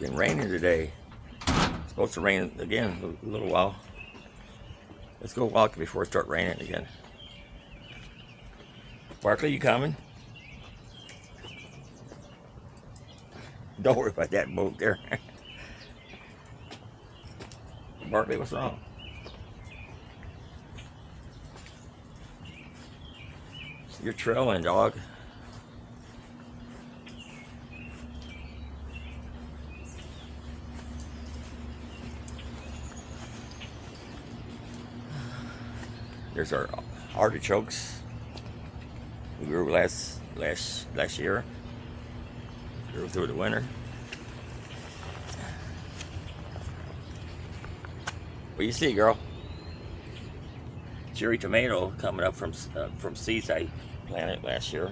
been raining today. It's supposed to rain again in a little while. Let's go walk before it starts raining again. Barkley, you coming? Don't worry about that boat there. Barkley, what's wrong? You're trailing, dog. There's our artichokes we grew last year. Grew through the winter. What do you see, girl? Cherry tomato coming up from seeds I planted last year.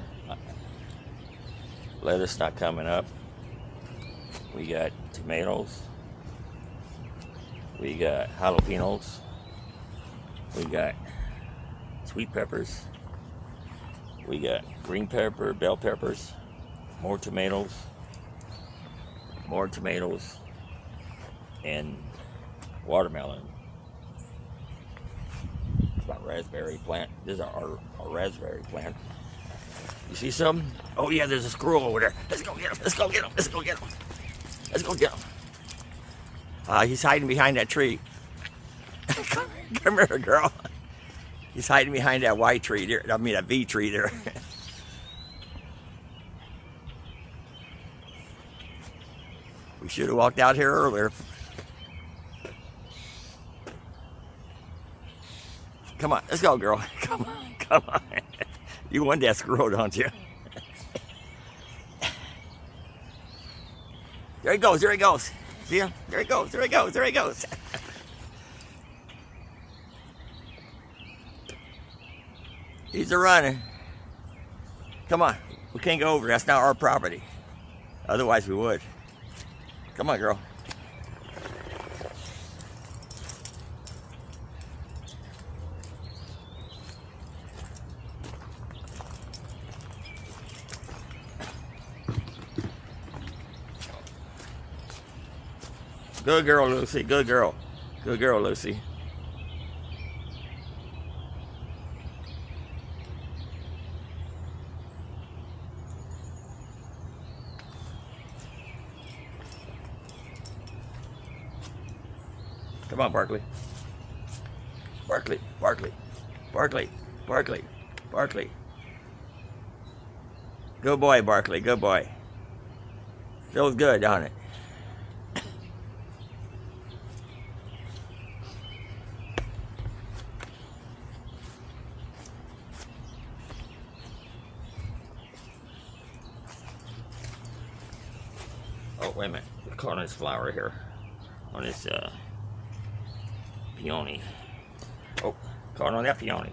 Lettuce not coming up. We got tomatoes. We got jalapenos. We got sweet peppers. We got green pepper, bell peppers, more tomatoes, and watermelon. It's my raspberry plant. This is our raspberry plant. You see some? Oh yeah, there's a squirrel over there. Let's go get him. Let's go get him. Let's go get him. Let's go get him. He's hiding behind that tree. Come here, girl. He's hiding behind that Y tree there. I mean, that V tree there. We should have walked out here earlier. Come on, let's go, girl. Come on, come on. You want that squirrel, don't you? There he goes, there he goes. See him? There he goes, there he goes, there he goes. He's a running. Come on, we can't go over. That's not our property. Otherwise we would. Come on, girl. Good girl, Lucy. Good girl. Good girl, Lucy. Come on, Barkley. Barkley, Barkley, Barkley, Barkley, Barkley. Good boy, Barkley. Good boy. Feels good, don't it? Oh, wait a minute. We're caught on this flower here. On this peony. Oh, caught on that peony.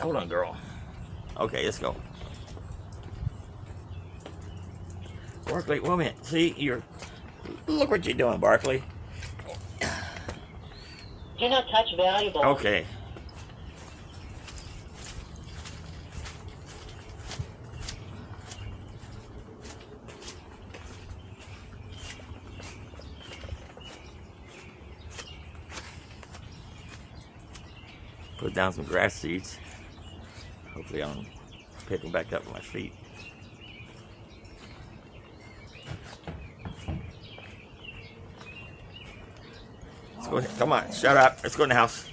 Hold on, girl. Okay, let's go. Barkley, wait a minute. See, look what you're doing, Barkley. Do not touch valuables. Okay. Put down some grass seeds. Hopefully I'll pick them back up with my feet. Let's go. Come on, shut up. Let's go in the house.